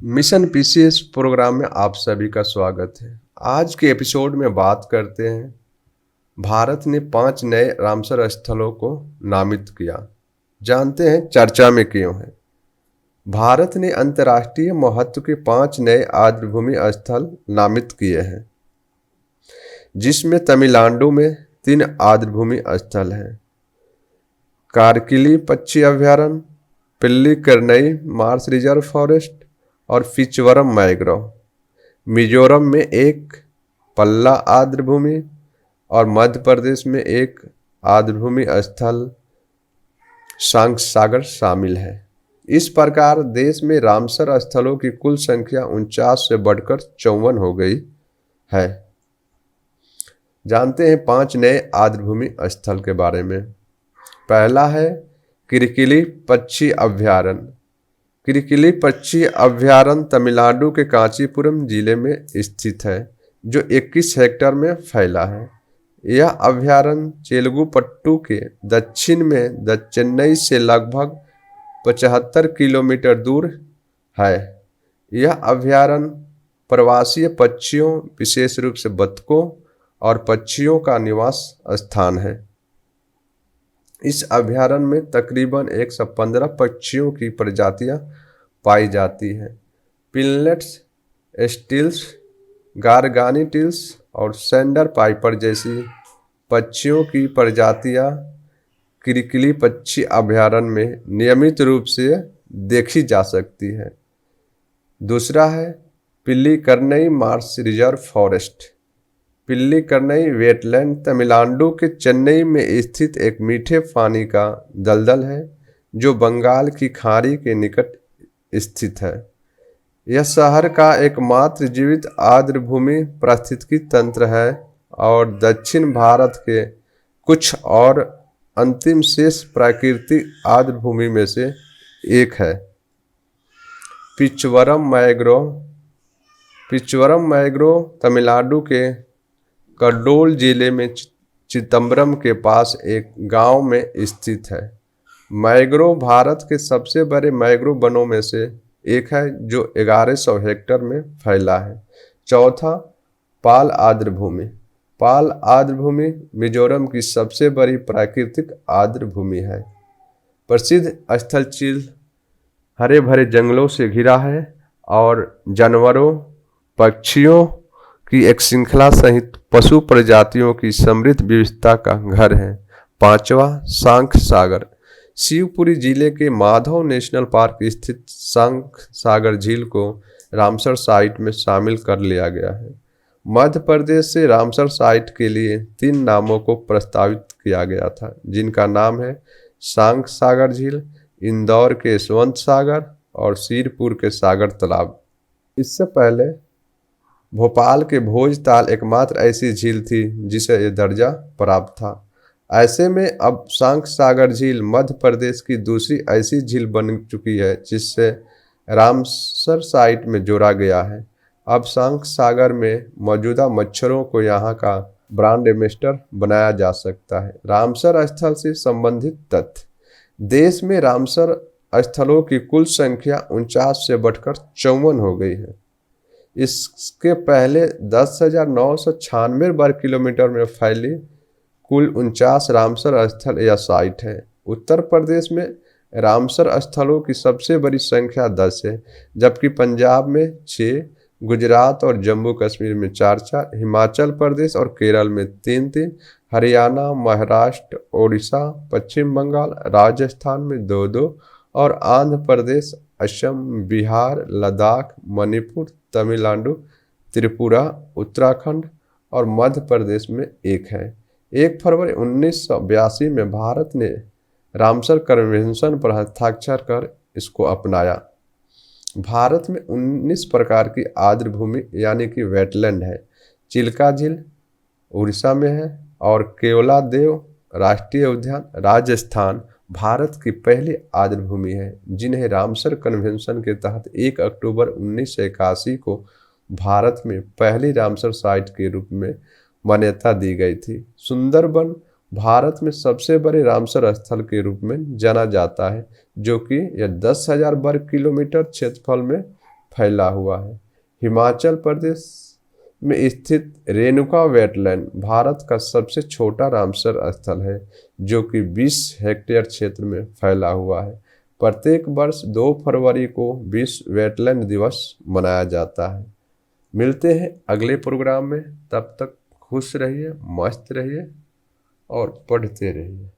Mission PCS programme में आप सभी का स्वागत है। आज के एपिसोड में बात करते हैं, भारत ने 5 नए रामसर स्थलों को नामित किया। जानते हैं चर्चा में क्यों है। भारत ने अंतर्राष्ट्रीय महत्व के 5 नए आर्द्रभूमि स्थल नामित किए हैं, जिसमें तमिलनाडु में 3 आर्द्रभूमि स्थल हैं। कारकिली पक्षी अभयारण्य, पिल्लीकरनई मार्श रिजर्व फॉरेस्ट और पिचवरम मैंग्रोव। मिजोरम में एक पल्ला आर्द्रभूमि और मध्य प्रदेश में एक आर्द्रभूमि स्थल शंखसागर शामिल है। इस प्रकार देश में रामसर स्थलों की कुल संख्या 49 से बढ़कर 54 हो गई है। जानते हैं 5 नए आर्द्रभूमि स्थल के बारे में। पहला है किरकिली पक्षी अभयारण्य। किरकिली पक्षी अभयारण्य तमिलनाडु के कांचीपुरम जिले में स्थित है, जो 21 हेक्टेयर में फैला है। यह अभयारण्य चेलगुपट्टू के दक्षिण में चेन्नई से लगभग 75 किलोमीटर दूर है। यह अभयारण्य प्रवासी पक्षियों, विशेष रूप से बतखों और पक्षियों का निवास स्थान है। इस अभयारण्य में तकरीबन 115 पक्षियों की प्रजातियां पाई जाती हैं। पिलनेट्स, स्टिल्स, गारगानी टिल्स और सैंडर पाइपर जैसी पक्षियों की प्रजातियां किरकिली पक्षी अभयारण्य में नियमित रूप से देखी जा सकती है। दूसरा है पिल्लीकरनई Marsh reserve forest. पिल्लीकरनई wetland Tamil Nadu के चेन्नई में स्थित एक मीठे पानी का दलदल है, जो बंगाल की खाड़ी के निकट स्थित है। यह शहर का एकमात्र जीवित आर्द्रभूमि पारिस्थितिकी तंत्र है और दक्षिण भारत के कुछ और अंतिम शेष प्राकृतिक आर्द्रभूमि में से एक है। पिचवरम मैंग्रोव। पिचवरम मैंग्रोव तमिलनाडु के करडोल जिले में चिदम्बरम के पास एक गांव में स्थित है। मैंग्रोव भारत के सबसे बड़े मैंग्रोव वनों में से एक है, जो 1100 हेक्टेयर में फैला है। चौथा, पाल आर्द्रभूमि। पाल आर्द्रभूमि मिजोरम की सबसे बड़ी प्राकृतिक आर्द्रभूमि है। प्रसिद्ध स्थल चील हरे भरे जंगलों से घिरा है और जानवरों, पक्षियों की एक श्रृंखला सहित पशु प्रजातियों की समृद्ध विविधता का घर है। पांचवा, शंखसागर। शिवपुरी जिले के माधव नेशनल पार्क स्थित शंखसागर झील को रामसर साइट में शामिल कर लिया गया है। मध्य प्रदेश से रामसर साइट के लिए 3 नामों को प्रस्तावित किया गया था, जिनका नाम है शंखसागर झील, इंदौर के यशवंत सागर और सिरपुर के सागर तालाब। इससे पहले भोपाल के भोजताल एकमात्र ऐसी झील थी जिसे यह दर्जा प्राप्त था। ऐसे में अब शंखसागर झील मध्य प्रदेश की दूसरी ऐसी झील बन चुकी है जिससे रामसर साइट में जोड़ा गया है। अब शंखसागर में मौजूदा मच्छरों को यहाँ का ब्रांड एम्बेसडर बनाया जा सकता है। रामसर स्थल से संबंधित तथ्य। देश में रामसर स्थलों की कुल संख्या 49 से बढ़कर 54 हो गई है। इसके पहले 10,996 वर्ग किलोमीटर में फैली कुल 49 रामसर स्थल या साइट है। उत्तर प्रदेश में रामसर स्थलों की सबसे बड़ी संख्या 10 है, जबकि पंजाब में 6, गुजरात और जम्मू कश्मीर में 4, हिमाचल प्रदेश और केरल में 3, हरियाणा, महाराष्ट्र, ओडिशा, पश्चिम बंगाल, राजस्थान में 2 और आंध्र प्रदेश, असम, बिहार, लद्दाख, मणिपुर, तमिलनाडु, त्रिपुरा, उत्तराखंड और मध्य प्रदेश में 1 है। 1 फरवरी 1982 में भारत ने रामसर कन्वेंशन पर हस्ताक्षर कर इसको अपनाया। भारत में 19 प्रकार की आर्द्रभूमि यानी कि वेटलैंड है। चिल्का झील उड़ीसा में है और केवलादेव राष्ट्रीय उद्यान राजस्थान भारत की पहली आर्द्रभूमि है, जिन्हें रामसर कन्वेंशन के तहत 1 अक्टूबर 1981 को भारत में पहली रामसर साइट के रूप में मान्यता दी गई थी। सुंदरबन भारत में सबसे बड़े रामसर स्थल के रूप में जाना जाता है, जो कि यह 10,000 वर्ग किलोमीटर क्षेत्रफल में फैला हुआ है। हिमाचल प्रदेश में स्थित रेणुका वेटलैंड भारत का सबसे छोटा रामसर स्थल है, जो कि 20 हेक्टेयर क्षेत्र में फैला हुआ है। प्रत्येक वर्ष 2 फरवरी को विश्व वेटलैंड दिवस मनाया जाता है। मिलते हैं अगले प्रोग्राम में, तब तक खुश रहिए, मस्त रहिए और पढ़ते रहिए।